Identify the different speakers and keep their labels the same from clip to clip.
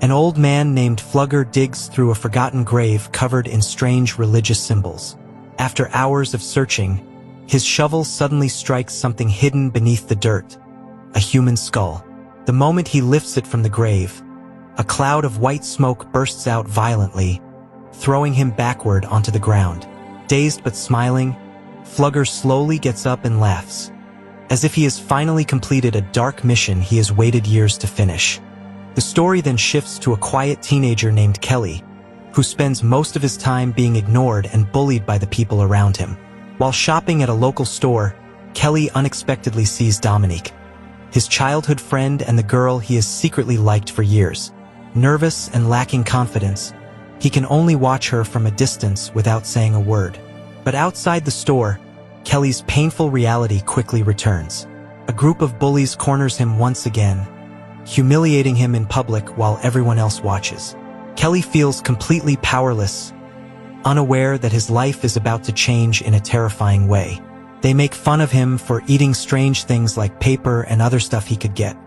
Speaker 1: An old man named Flugger digs through a forgotten grave covered in strange religious symbols. After hours of searching, his shovel suddenly strikes something hidden beneath the dirt, a human skull. The moment he lifts it from the grave, a cloud of white smoke bursts out violently, throwing him backward onto the ground. Dazed but smiling, Flugger slowly gets up and laughs, as if he has finally completed a dark mission he has waited years to finish. The story then shifts to a quiet teenager named Kelly, who spends most of his time being ignored and bullied by the people around him. While shopping at a local store, Kelly unexpectedly sees Dominique, his childhood friend and the girl he has secretly liked for years. Nervous and lacking confidence, he can only watch her from a distance without saying a word. But outside the store, Kelly's painful reality quickly returns. A group of bullies corners him once again, humiliating him in public while everyone else watches. Kelly feels completely powerless, unaware that his life is about to change in a terrifying way. They make fun of him for eating strange things like paper and other stuff he could get.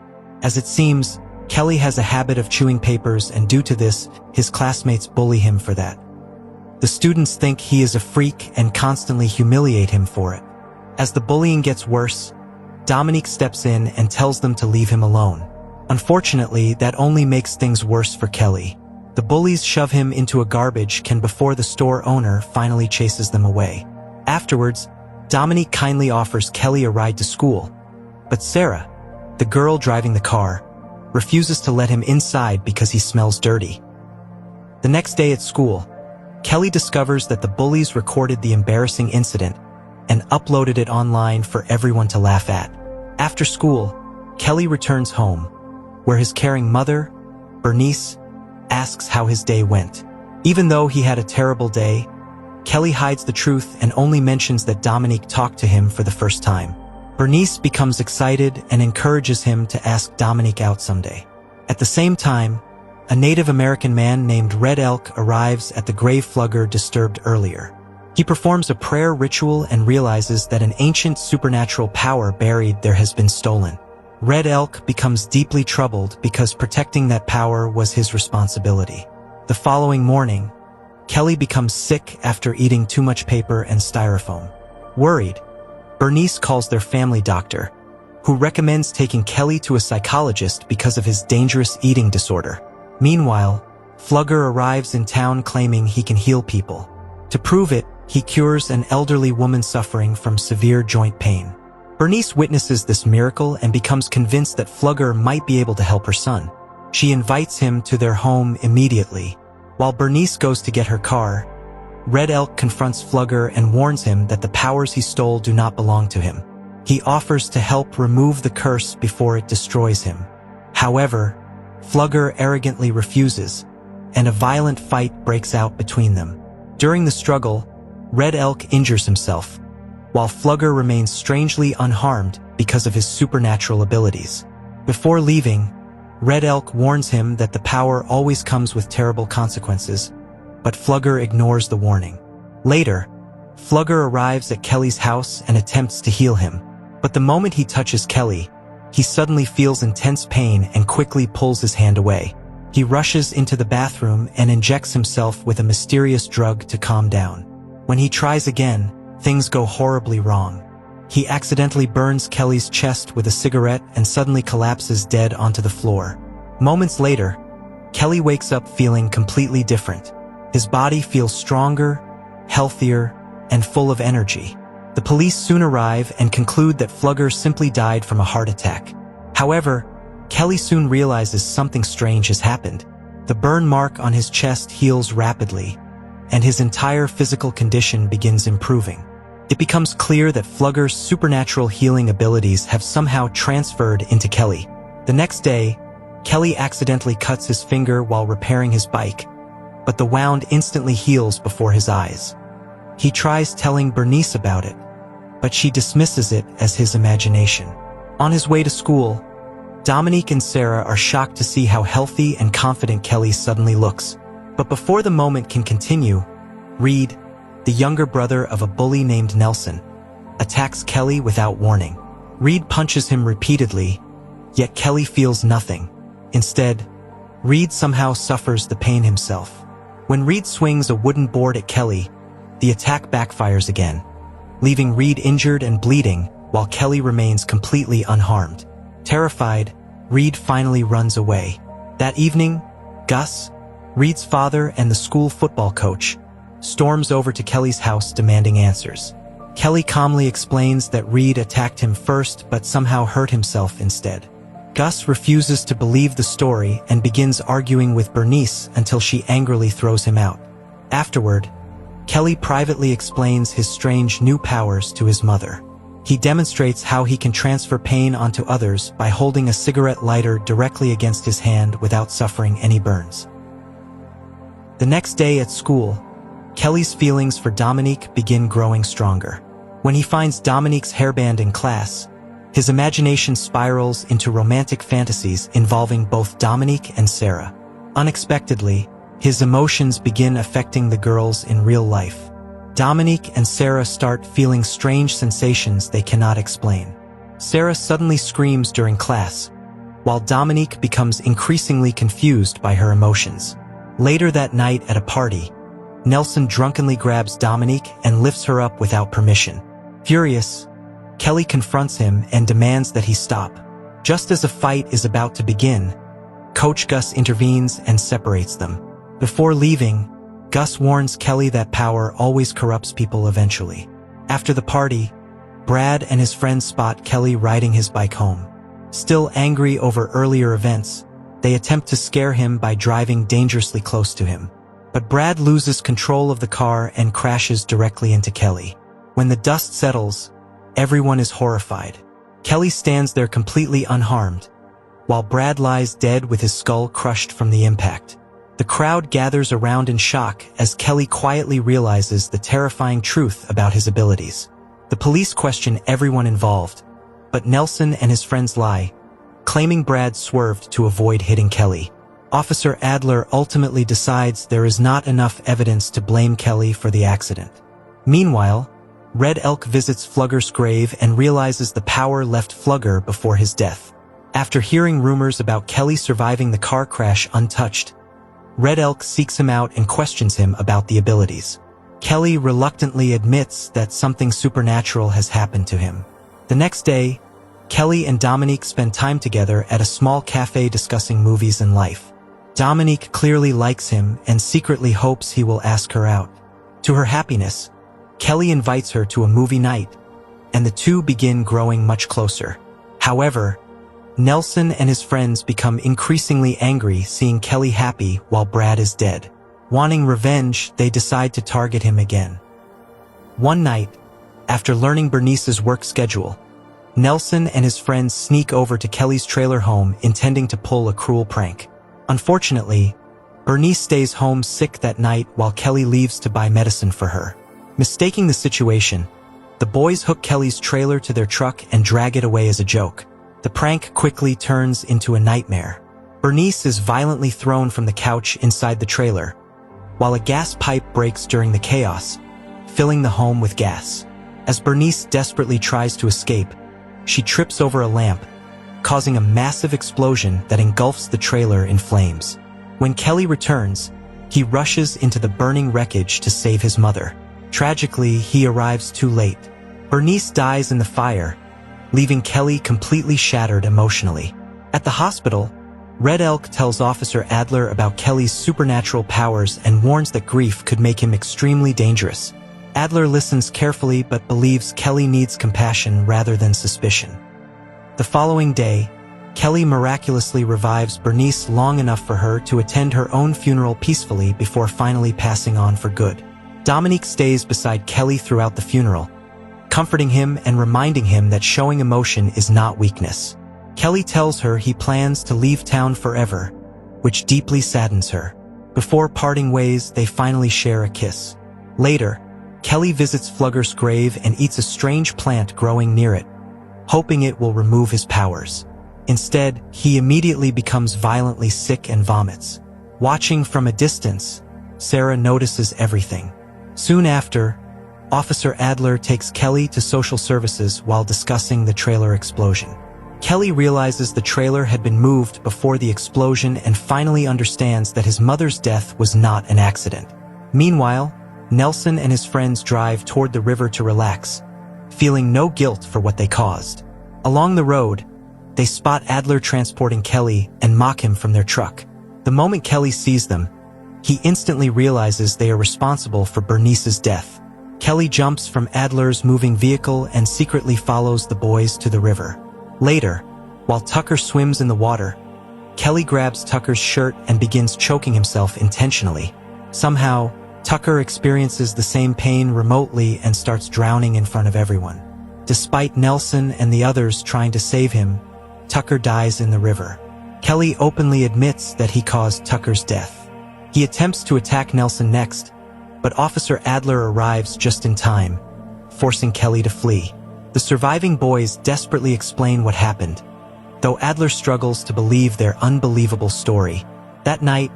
Speaker 1: As it seems, Kelly has a habit of chewing papers, and due to this, his classmates bully him for that. The students think he is a freak and constantly humiliate him for it. As the bullying gets worse, Dominique steps in and tells them to leave him alone. Unfortunately, that only makes things worse for Kelly. The bullies shove him into a garbage can before the store owner finally chases them away. Afterwards, Dominique kindly offers Kelly a ride to school, but Sarah, the girl driving the car, refuses to let him inside because he smells dirty. The next day at school, Kelly discovers that the bullies recorded the embarrassing incident and uploaded it online for everyone to laugh at. After school, Kelly returns home, where his caring mother, Bernice, asks how his day went. Even though he had a terrible day, Kelly hides the truth and only mentions that Dominique talked to him for the first time. Bernice becomes excited and encourages him to ask Dominique out someday. At the same time, a Native American man named Red Elk arrives at the grave Flugger disturbed earlier. He performs a prayer ritual and realizes that an ancient supernatural power buried there has been stolen. Red Elk becomes deeply troubled because protecting that power was his responsibility. The following morning, Kelly becomes sick after eating too much paper and styrofoam. Worried, Bernice calls their family doctor, who recommends taking Kelly to a psychologist because of his dangerous eating disorder. Meanwhile, Flugger arrives in town claiming he can heal people. To prove it, he cures an elderly woman suffering from severe joint pain. Bernice witnesses this miracle and becomes convinced that Flugger might be able to help her son. She invites him to their home immediately. While Bernice goes to get her car, Red Elk confronts Flugger and warns him that the powers he stole do not belong to him. He offers to help remove the curse before it destroys him. However, Flugger arrogantly refuses, and a violent fight breaks out between them. During the struggle, Red Elk injures himself, while Flugger remains strangely unharmed because of his supernatural abilities. Before leaving, Red Elk warns him that the power always comes with terrible consequences, but Flugger ignores the warning. Later, Flugger arrives at Kelly's house and attempts to heal him, but the moment he touches Kelly, he suddenly feels intense pain and quickly pulls his hand away. He rushes into the bathroom and injects himself with a mysterious drug to calm down. When he tries again, things go horribly wrong. He accidentally burns Kelly's chest with a cigarette and suddenly collapses dead onto the floor. Moments later, Kelly wakes up feeling completely different. His body feels stronger, healthier, and full of energy. The police soon arrive and conclude that Flugger simply died from a heart attack. However, Kelly soon realizes something strange has happened. The burn mark on his chest heals rapidly, and his entire physical condition begins improving. It becomes clear that Flugger's supernatural healing abilities have somehow transferred into Kelly. The next day, Kelly accidentally cuts his finger while repairing his bike, but the wound instantly heals before his eyes. He tries telling Bernice about it, but she dismisses it as his imagination. On his way to school, Dominique and Sarah are shocked to see how healthy and confident Kelly suddenly looks. But before the moment can continue, Reed, the younger brother of a bully named Nelson, attacks Kelly without warning. Reed punches him repeatedly, yet Kelly feels nothing. Instead, Reed somehow suffers the pain himself. When Reed swings a wooden board at Kelly, the attack backfires again, leaving Reed injured and bleeding while Kelly remains completely unharmed. Terrified, Reed finally runs away. That evening, Gus, Reed's father and the school football coach, storms over to Kelly's house demanding answers. Kelly calmly explains that Reed attacked him first but somehow hurt himself instead. Gus refuses to believe the story and begins arguing with Bernice until she angrily throws him out. Afterward, Kelly privately explains his strange new powers to his mother. He demonstrates how he can transfer pain onto others by holding a cigarette lighter directly against his hand without suffering any burns. The next day at school, Kelly's feelings for Dominique begin growing stronger. When he finds Dominique's hairband in class, his imagination spirals into romantic fantasies involving both Dominique and Sarah. Unexpectedly, his emotions begin affecting the girls in real life. Dominique and Sarah start feeling strange sensations they cannot explain. Sarah suddenly screams during class, while Dominique becomes increasingly confused by her emotions. Later that night at a party, Nelson drunkenly grabs Dominique and lifts her up without permission. Furious, Kelly confronts him and demands that he stop. Just as a fight is about to begin, Coach Gus intervenes and separates them. Before leaving, Gus warns Kelly that power always corrupts people eventually. After the party, Brad and his friends spot Kelly riding his bike home. Still angry over earlier events, they attempt to scare him by driving dangerously close to him. But Brad loses control of the car and crashes directly into Kelly. When the dust settles, everyone is horrified. Kelly stands there completely unharmed, while Brad lies dead with his skull crushed from the impact. The crowd gathers around in shock as Kelly quietly realizes the terrifying truth about his abilities. The police question everyone involved, but Nelson and his friends lie, claiming Brad swerved to avoid hitting Kelly. Officer Adler ultimately decides there is not enough evidence to blame Kelly for the accident. Meanwhile, Red Elk visits Flugger's grave and realizes the power left Flugger before his death. After hearing rumors about Kelly surviving the car crash untouched, Red Elk seeks him out and questions him about the abilities. Kelly reluctantly admits that something supernatural has happened to him. The next day, Kelly and Dominique spend time together at a small cafe discussing movies and life. Dominique clearly likes him and secretly hopes he will ask her out. To her happiness, Kelly invites her to a movie night, and the two begin growing much closer. However, Nelson and his friends become increasingly angry seeing Kelly happy while Brad is dead. Wanting revenge, they decide to target him again. One night, after learning Bernice's work schedule, Nelson and his friends sneak over to Kelly's trailer home intending to pull a cruel prank. Unfortunately, Bernice stays home sick that night while Kelly leaves to buy medicine for her. Mistaking the situation, the boys hook Kelly's trailer to their truck and drag it away as a joke. The prank quickly turns into a nightmare. Bernice is violently thrown from the couch inside the trailer, while a gas pipe breaks during the chaos, filling the home with gas. As Bernice desperately tries to escape, she trips over a lamp, causing a massive explosion that engulfs the trailer in flames. When Kelly returns, he rushes into the burning wreckage to save his mother. Tragically, he arrives too late. Bernice dies in the fire, leaving Kelly completely shattered emotionally. At the hospital, Red Elk tells Officer Adler about Kelly's supernatural powers and warns that grief could make him extremely dangerous. Adler listens carefully but believes Kelly needs compassion rather than suspicion. The following day, Kelly miraculously revives Bernice long enough for her to attend her own funeral peacefully before finally passing on for good. Dominique stays beside Kelly throughout the funeral, comforting him and reminding him that showing emotion is not weakness. Kelly tells her he plans to leave town forever, which deeply saddens her. Before parting ways, they finally share a kiss. Later, Kelly visits Flugger's grave and eats a strange plant growing near it, hoping it will remove his powers. Instead, he immediately becomes violently sick and vomits. Watching from a distance, Sarah notices everything. Soon after, Officer Adler takes Kelly to social services while discussing the trailer explosion. Kelly realizes the trailer had been moved before the explosion and finally understands that his mother's death was not an accident. Meanwhile, Nelson and his friends drive toward the river to relax, feeling no guilt for what they caused. Along the road, they spot Adler transporting Kelly and mock him from their truck. The moment Kelly sees them, he instantly realizes they are responsible for Bernice's death. Kelly jumps from Adler's moving vehicle and secretly follows the boys to the river. Later, while Tucker swims in the water, Kelly grabs Tucker's shirt and begins choking himself intentionally. Somehow, Tucker experiences the same pain remotely and starts drowning in front of everyone. Despite Nelson and the others trying to save him, Tucker dies in the river. Kelly openly admits that he caused Tucker's death. He attempts to attack Nelson next, but Officer Adler arrives just in time, forcing Kelly to flee. The surviving boys desperately explain what happened, though Adler struggles to believe their unbelievable story. That night,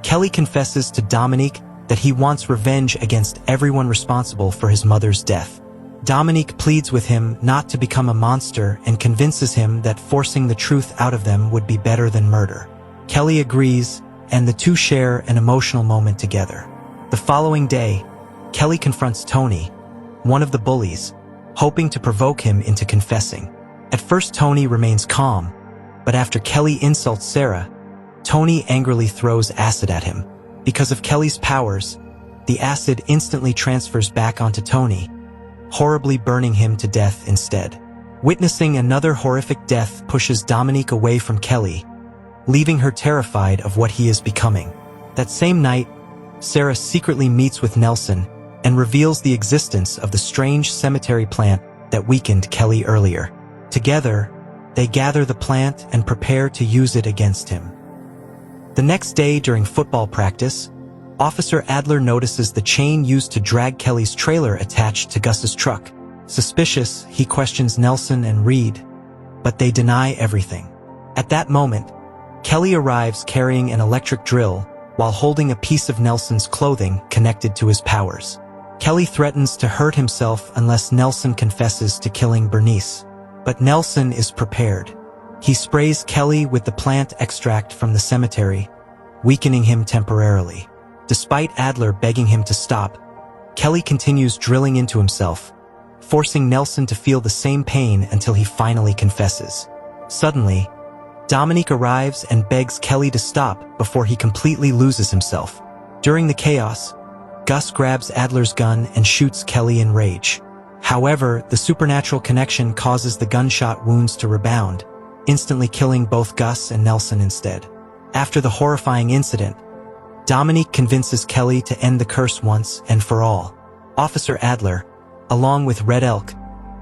Speaker 1: Kelly confesses to Dominique that he wants revenge against everyone responsible for his mother's death. Dominique pleads with him not to become a monster and convinces him that forcing the truth out of them would be better than murder. Kelly agrees, and the two share an emotional moment together. The following day, Kelly confronts Tony, one of the bullies, hoping to provoke him into confessing. At first, Tony remains calm, but after Kelly insults Sarah, Tony angrily throws acid at him. Because of Kelly's powers, the acid instantly transfers back onto Tony, horribly burning him to death instead. Witnessing another horrific death pushes Dominique away from Kelly, leaving her terrified of what he is becoming. That same night, Sarah secretly meets with Nelson and reveals the existence of the strange cemetery plant that weakened Kelly earlier. Together, they gather the plant and prepare to use it against him. The next day during football practice, Officer Adler notices the chain used to drag Kelly's trailer attached to Gus's truck. Suspicious, he questions Nelson and Reed, but they deny everything. At that moment, Kelly arrives carrying an electric drill while holding a piece of Nelson's clothing connected to his powers. Kelly threatens to hurt himself unless Nelson confesses to killing Bernice. But Nelson is prepared. He sprays Kelly with the plant extract from the cemetery, weakening him temporarily. Despite Adler begging him to stop, Kelly continues drilling into himself, forcing Nelson to feel the same pain until he finally confesses. Suddenly, Dominique arrives and begs Kelly to stop before he completely loses himself. During the chaos, Gus grabs Adler's gun and shoots Kelly in rage. However, the supernatural connection causes the gunshot wounds to rebound, instantly killing both Gus and Nelson instead. After the horrifying incident, Dominique convinces Kelly to end the curse once and for all. Officer Adler, along with Red Elk,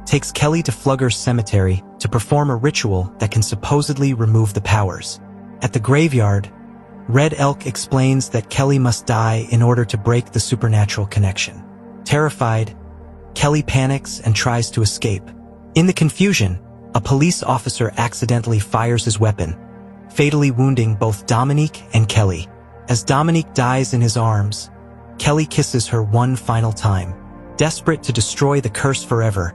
Speaker 1: takes Kelly to Flugger's cemetery to perform a ritual that can supposedly remove the powers. At the graveyard, Red Elk explains that Kelly must die in order to break the supernatural connection. Terrified, Kelly panics and tries to escape. In the confusion, a police officer accidentally fires his weapon, fatally wounding both Dominique and Kelly. As Dominique dies in his arms, Kelly kisses her one final time. Desperate to destroy the curse forever,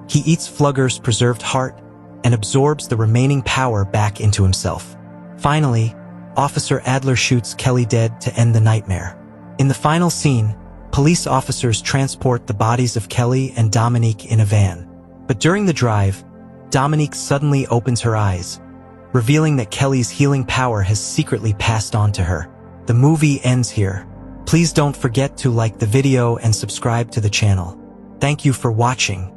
Speaker 1: he eats Flugger's preserved heart and absorbs the remaining power back into himself. Finally, Officer Adler shoots Kelly dead to end the nightmare. In the final scene, police officers transport the bodies of Kelly and Dominique in a van. But during the drive, Dominique suddenly opens her eyes, revealing that Kelly's healing power has secretly passed on to her. The movie ends here. Please don't forget to like the video and subscribe to the channel. Thank you for watching.